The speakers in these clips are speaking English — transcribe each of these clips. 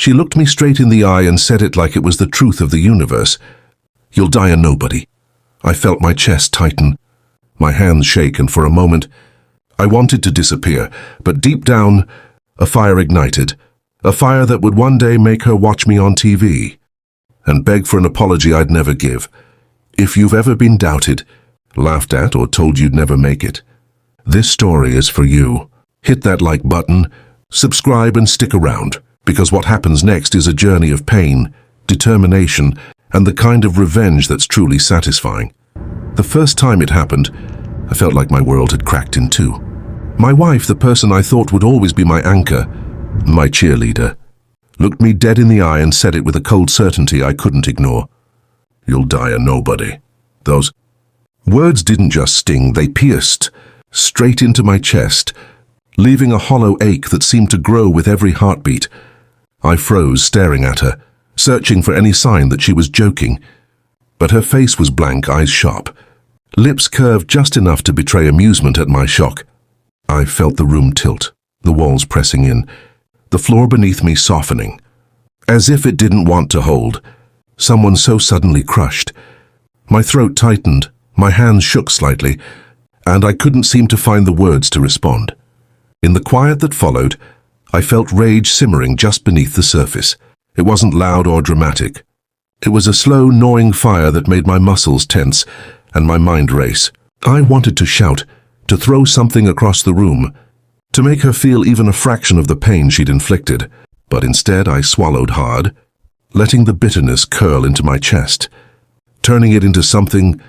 She looked me straight in the eye and said it like it was the truth of the universe. "You'll die a nobody." I felt my chest tighten, my hands shake, and for a moment, I wanted to disappear, but deep down, a fire ignited, a fire that would one day make her watch me on TV and beg for an apology I'd never give. If you've ever been doubted, laughed at, or told you'd never make it, this story is for you. Hit that like button, subscribe, and stick around, because what happens next is a journey of pain, determination, and the kind of revenge that's truly satisfying. The first time it happened, I felt like my world had cracked in two. My wife, the person I thought would always be my anchor, my cheerleader, looked me dead in the eye and said it with a cold certainty I couldn't ignore. "You'll die a nobody." Those words didn't just sting, they pierced straight into my chest, leaving a hollow ache that seemed to grow with every heartbeat. I froze, staring at her, searching for any sign that she was joking. But her face was blank, eyes sharp, lips curved just enough to betray amusement at my shock. I felt the room tilt, the walls pressing in, the floor beneath me softening, as if it didn't want to hold. Someone so suddenly crushed. My throat tightened, my hands shook slightly, and I couldn't seem to find the words to respond. In the quiet that followed, I felt rage simmering just beneath the surface. It wasn't loud or dramatic. It was a slow, gnawing fire that made my muscles tense and my mind race. I wanted to shout, to throw something across the room, to make her feel even a fraction of the pain she'd inflicted. But instead I swallowed hard, letting the bitterness curl into my chest, turning it into something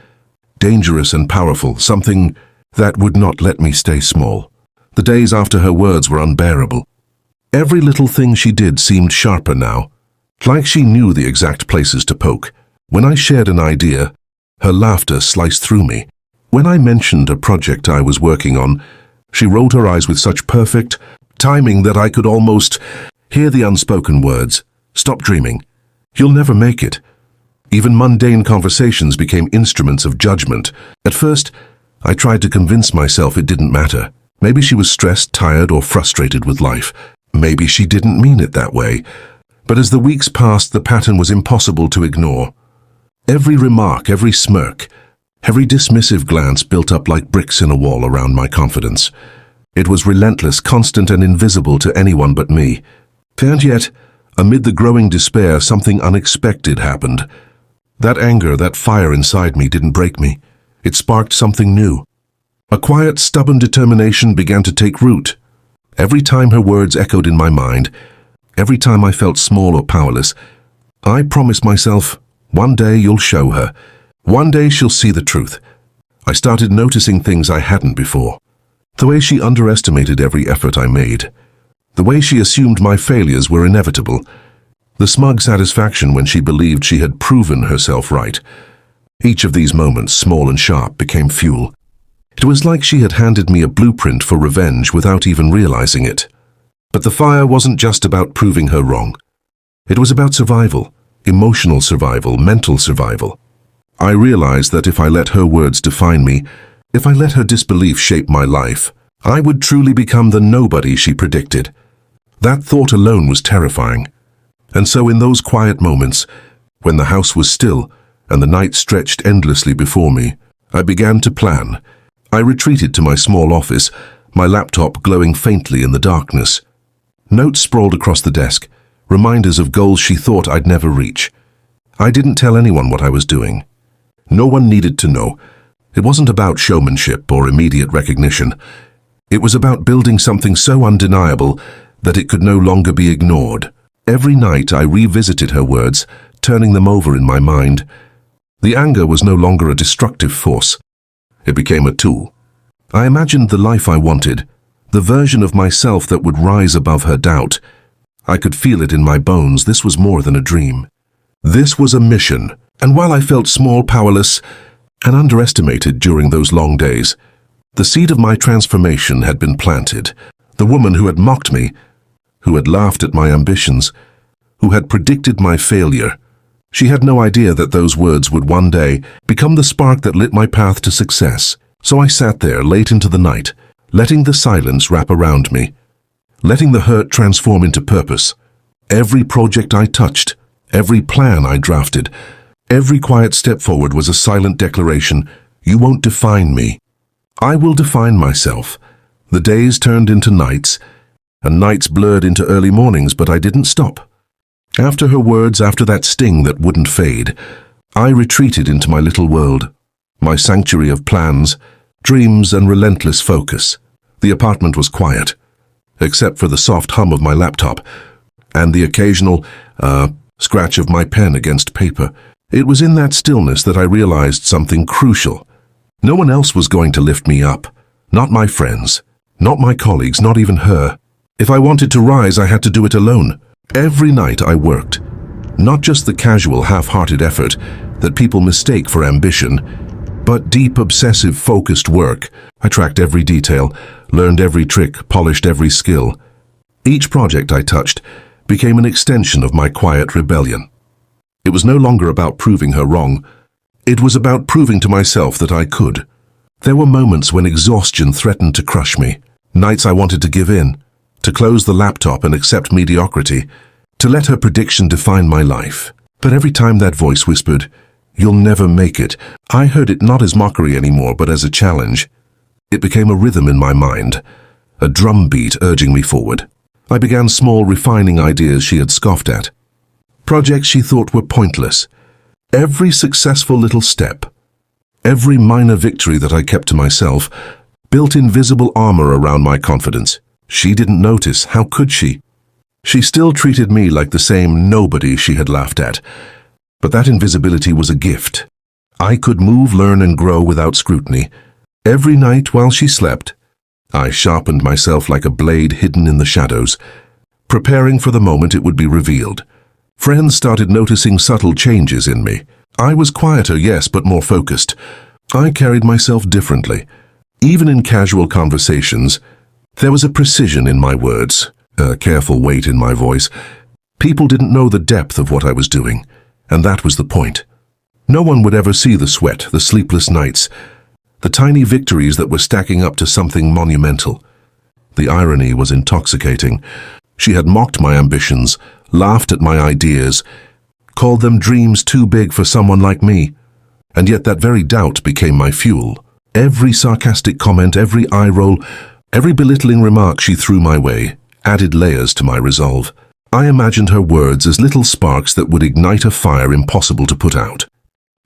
dangerous and powerful, something that would not let me stay small. The days after her words were unbearable. Every little thing she did seemed sharper now, like she knew the exact places to poke. When I shared an idea, her laughter sliced through me. When I mentioned a project I was working on, she rolled her eyes with such perfect timing that I could almost hear the unspoken words. "Stop dreaming. You'll never make it." Even mundane conversations became instruments of judgment. At first, I tried to convince myself it didn't matter. Maybe she was stressed, tired, or frustrated with life. Maybe she didn't mean it that way. But as the weeks passed, the pattern was impossible to ignore. Every remark, every smirk, every dismissive glance built up like bricks in a wall around my confidence. It was relentless, constant, and invisible to anyone but me. And yet, amid the growing despair, something unexpected happened. That anger, that fire inside me didn't break me. It sparked something new. A quiet, stubborn determination began to take root. Every time her words echoed in my mind, every time I felt small or powerless, I promised myself, one day you'll show her. One day she'll see the truth. I started noticing things I hadn't before. The way she underestimated every effort I made. The way she assumed my failures were inevitable. The smug satisfaction when she believed she had proven herself right. Each of these moments, small and sharp, became fuel. It was like she had handed me a blueprint for revenge without even realizing it. But the fire wasn't just about proving her wrong. It was about survival, emotional survival, mental survival. I realized that if I let her words define me, if I let her disbelief shape my life, I would truly become the nobody she predicted. That thought alone was terrifying. And so in those quiet moments, when the house was still and the night stretched endlessly before me, I began to plan. I retreated to my small office, my laptop glowing faintly in the darkness. Notes sprawled across the desk, reminders of goals she thought I'd never reach. I didn't tell anyone what I was doing. No one needed to know. It wasn't about showmanship or immediate recognition. It was about building something so undeniable that it could no longer be ignored. Every night I revisited her words, turning them over in my mind. The anger was no longer a destructive force. It became a tool. I imagined the life I wanted, the version of myself that would rise above her doubt. I could feel it in my bones. This was more than a dream. This was a mission, and while I felt small, powerless, and underestimated during those long days, the seed of my transformation had been planted. The woman who had mocked me, who had laughed at my ambitions, who had predicted my failure, she had no idea that those words would one day become the spark that lit my path to success. So I sat there late into the night, letting the silence wrap around me, letting the hurt transform into purpose. Every project I touched, every plan I drafted, every quiet step forward was a silent declaration: you won't define me. I will define myself. The days turned into nights, and nights blurred into early mornings, but I didn't stop. After her words, after that sting that wouldn't fade, I retreated into my little world, my sanctuary of plans, dreams, and relentless focus. The apartment was quiet, except for the soft hum of my laptop and the occasional scratch of my pen against paper. It was in that stillness that I realized something crucial. No one else was going to lift me up. Not my friends, not my colleagues, not even her. If I wanted to rise, I had to do it alone. Every night I worked. Not just the casual, half-hearted effort that people mistake for ambition, but deep, obsessive, focused work. I tracked every detail, learned every trick, polished every skill. Each project I touched became an extension of my quiet rebellion. It was no longer about proving her wrong. It was about proving to myself that I could. There were moments when exhaustion threatened to crush me, nights I wanted to give in, to close the laptop and accept mediocrity, to let her prediction define my life. But every time that voice whispered, "You'll never make it," I heard it not as mockery anymore, but as a challenge. It became a rhythm in my mind, a drumbeat urging me forward. I began small, refining ideas she had scoffed at, projects she thought were pointless. Every successful little step, every minor victory that I kept to myself, built invisible armor around my confidence. She didn't notice. How could she? She still treated me like the same nobody she had laughed at. But that invisibility was a gift. I could move, learn, and grow without scrutiny. Every night while she slept, I sharpened myself like a blade hidden in the shadows, preparing for the moment it would be revealed. Friends started noticing subtle changes in me. I was quieter, yes, but more focused. I carried myself differently. Even in casual conversations, there was a precision in my words, a careful weight in my voice. People didn't know the depth of what I was doing, and that was the point. No one would ever see the sweat, the sleepless nights, the tiny victories that were stacking up to something monumental. The irony was intoxicating. She had mocked my ambitions, laughed at my ideas, called them dreams too big for someone like me. And yet that very doubt became my fuel. Every sarcastic comment, every eye roll, every belittling remark she threw my way added layers to my resolve. I imagined her words as little sparks that would ignite a fire impossible to put out.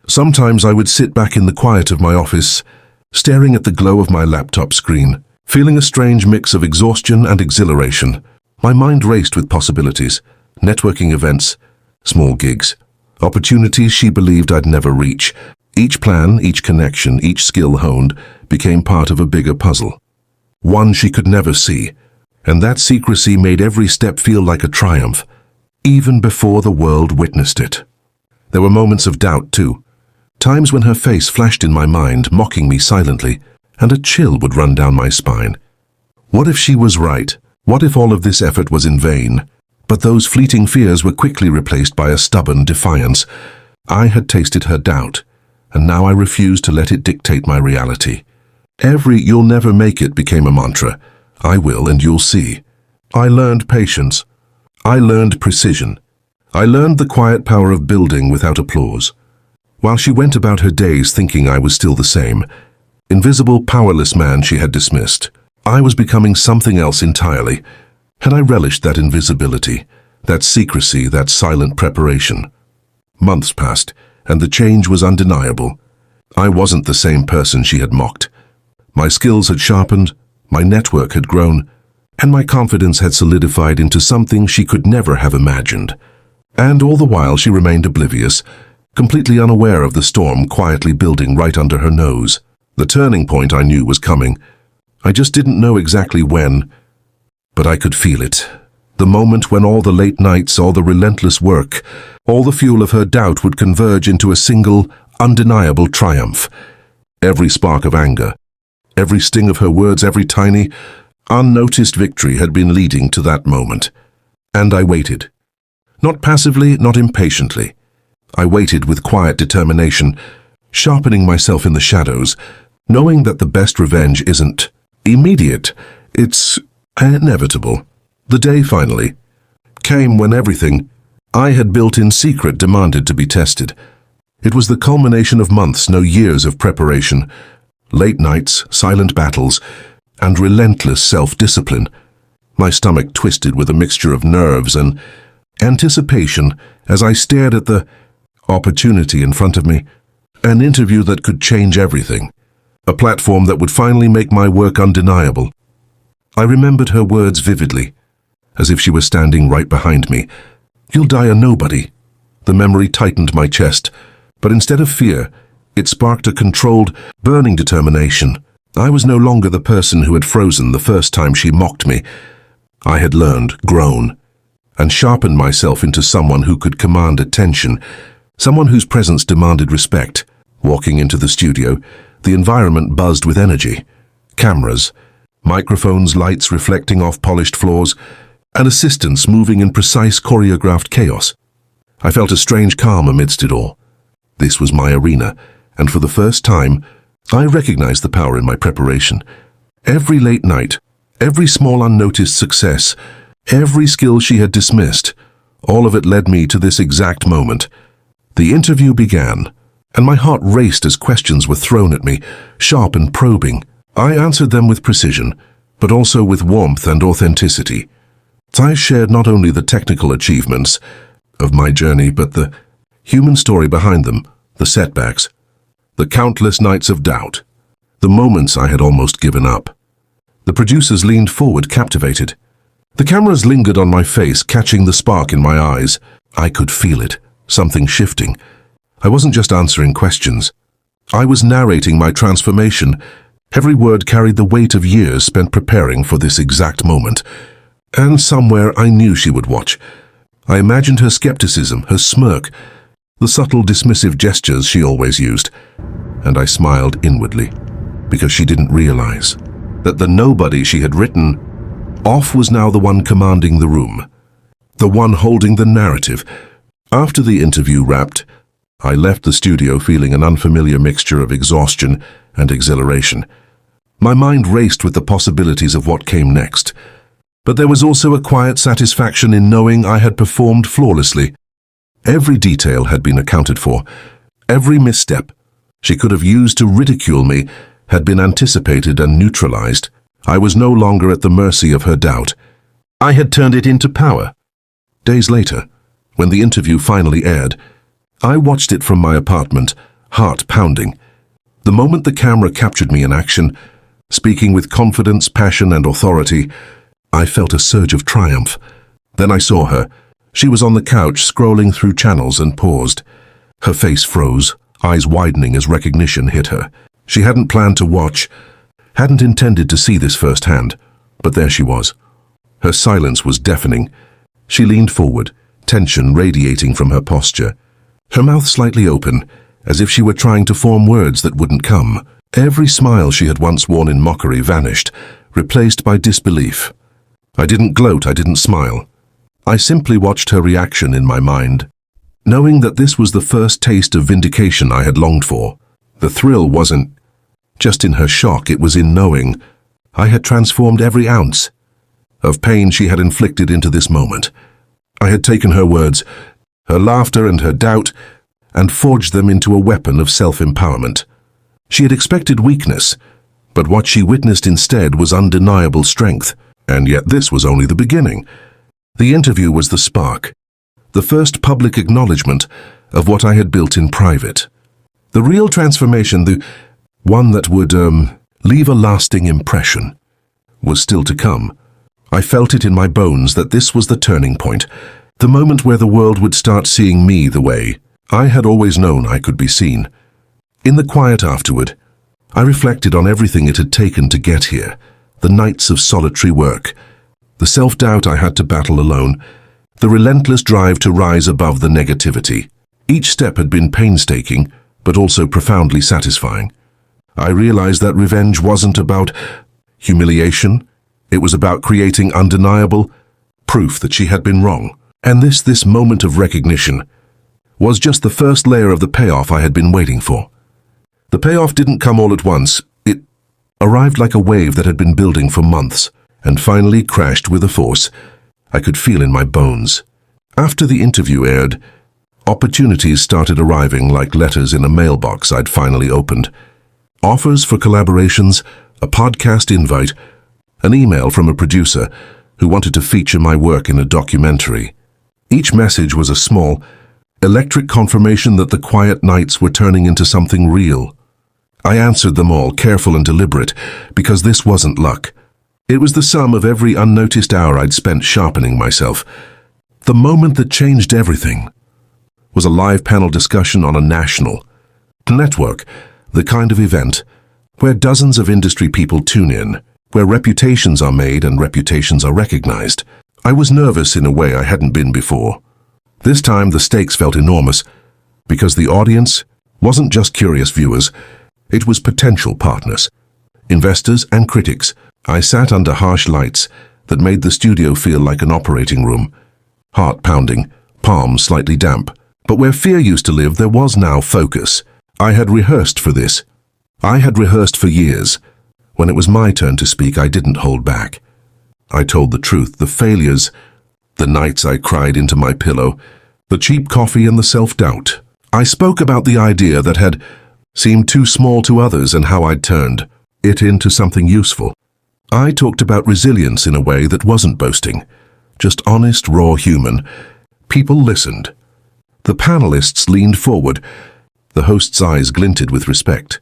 Sometimes I would sit back in the quiet of my office, staring at the glow of my laptop screen, feeling a strange mix of exhaustion and exhilaration. My mind raced with possibilities, networking events, small gigs, opportunities she believed I'd never reach. Each plan, each connection, each skill honed became part of a bigger puzzle, one she could never see, and that secrecy made every step feel like a triumph, even before the world witnessed it. There were moments of doubt, too, times when her face flashed in my mind, mocking me silently, and a chill would run down my spine. What if she was right? What if all of this effort was in vain? But those fleeting fears were quickly replaced by a stubborn defiance. I had tasted her doubt, and now I refused to let it dictate my reality. Every "you'll never make it" became a mantra. I will, and you'll see. I learned patience. I learned precision. I learned the quiet power of building without applause. While she went about her days thinking I was still the same, invisible, powerless man she had dismissed, I was becoming something else entirely, and I relished that invisibility, that secrecy, that silent preparation. Months passed, and the change was undeniable. I wasn't the same person she had mocked. My skills had sharpened, my network had grown, and my confidence had solidified into something she could never have imagined. And all the while she remained oblivious, completely unaware of the storm quietly building right under her nose. The turning point I knew was coming. I just didn't know exactly when, but I could feel it. The moment when all the late nights, all the relentless work, all the fuel of her doubt would converge into a single, undeniable triumph. Every spark of anger, every sting of her words, every tiny, unnoticed victory had been leading to that moment. And I waited. Not passively, not impatiently. I waited with quiet determination, sharpening myself in the shadows, knowing that the best revenge isn't immediate, it's inevitable. The day finally came when everything I had built in secret demanded to be tested. It was the culmination of months, no years of preparation, late nights, silent battles, and relentless self-discipline. My stomach twisted with a mixture of nerves and anticipation as I stared at the opportunity in front of me, an interview that could change everything, a platform that would finally make my work undeniable. I remembered her words vividly, as if she were standing right behind me. "You'll die a nobody." The memory tightened my chest, but instead of fear, it sparked a controlled, burning determination. I was no longer the person who had frozen the first time she mocked me. I had learned, grown, and sharpened myself into someone who could command attention, someone whose presence demanded respect. Walking into the studio, the environment buzzed with energy. Cameras, microphones, lights reflecting off polished floors, and assistants moving in precise choreographed chaos. I felt a strange calm amidst it all. This was my arena, and for the first time, I recognized the power in my preparation. Every late night, every small unnoticed success, every skill she had dismissed, all of it led me to this exact moment. The interview began, and my heart raced as questions were thrown at me, sharp and probing. I answered them with precision, but also with warmth and authenticity. I shared not only the technical achievements of my journey, but the human story behind them, the setbacks, the countless nights of doubt, the moments I had almost given up. The producers leaned forward, captivated. The cameras lingered on my face, catching the spark in my eyes. I could feel it, something shifting. I wasn't just answering questions. I was narrating my transformation. Every word carried the weight of years spent preparing for this exact moment. And somewhere I knew she would watch. I imagined her skepticism, her smirk, the subtle dismissive gestures she always used. And I smiled inwardly, because she didn't realize that the nobody she had written off was now the one commanding the room, the one holding the narrative. After the interview wrapped, I left the studio feeling an unfamiliar mixture of exhaustion and exhilaration. My mind raced with the possibilities of what came next, but there was also a quiet satisfaction in knowing I had performed flawlessly. Every detail had been accounted for. Every misstep she could have used to ridicule me had been anticipated and neutralized. I was no longer at the mercy of her doubt. I had turned it into power. Days later, when the interview finally aired, I watched it from my apartment, heart pounding. The moment the camera captured me in action, speaking with confidence, passion, and authority, I felt a surge of triumph. Then I saw her. She was on the couch, scrolling through channels, and paused. Her face froze, eyes widening as recognition hit her. She hadn't planned to watch, hadn't intended to see this firsthand, but there she was. Her silence was deafening. She leaned forward, tension radiating from her posture, her mouth slightly open, as if she were trying to form words that wouldn't come. Every smile she had once worn in mockery vanished, replaced by disbelief. I didn't gloat, I didn't smile. I simply watched her reaction in my mind, knowing that this was the first taste of vindication I had longed for. The thrill wasn't just in her shock, it was in knowing I had transformed every ounce of pain she had inflicted into this moment. I had taken her words, her laughter and her doubt, and forged them into a weapon of self-empowerment. She had expected weakness, but what she witnessed instead was undeniable strength. And yet this was only the beginning. The interview was the spark, the first public acknowledgement of what I had built in private. The real transformation, the one that would leave a lasting impression, was still to come. I felt it in my bones that this was the turning point, the moment where the world would start seeing me the way I had always known I could be seen. In the quiet afterward, I reflected on everything it had taken to get here, the nights of solitary work, the self-doubt I had to battle alone, the relentless drive to rise above the negativity. Each step had been painstaking, but also profoundly satisfying. I realized that revenge wasn't about humiliation. It was about creating undeniable proof that she had been wrong. And this moment of recognition was just the first layer of the payoff I had been waiting for. The payoff didn't come all at once. It arrived like a wave that had been building for months, and finally crashed with a force I could feel in my bones. After the interview aired, opportunities started arriving like letters in a mailbox I'd finally opened. Offers for collaborations, a podcast invite, an email from a producer who wanted to feature my work in a documentary. Each message was a small, electric confirmation that the quiet nights were turning into something real. I answered them all, careful and deliberate, because this wasn't luck. It was the sum of every unnoticed hour I'd spent sharpening myself. The moment that changed everything was a live panel discussion on a national network, the kind of event where dozens of industry people tune in, where reputations are made and reputations are recognized. I was nervous in a way I hadn't been before. This time the stakes felt enormous, because the audience wasn't just curious viewers, it was potential partners, investors and critics. I sat under harsh lights that made the studio feel like an operating room. Heart pounding, palms slightly damp. But where fear used to live, there was now focus. I had rehearsed for this. I had rehearsed for years. When it was my turn to speak, I didn't hold back. I told the truth, the failures, the nights I cried into my pillow, the cheap coffee and the self-doubt. I spoke about the idea that had seemed too small to others and how I'd turned it into something useful. I talked about resilience in a way that wasn't boasting, just honest, raw human. People listened. The panelists leaned forward. The host's eyes glinted with respect.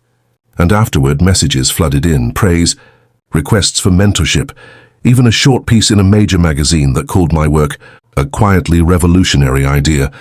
And afterward, messages flooded in, praise, requests for mentorship, even a short piece in a major magazine that called my work a quietly revolutionary idea.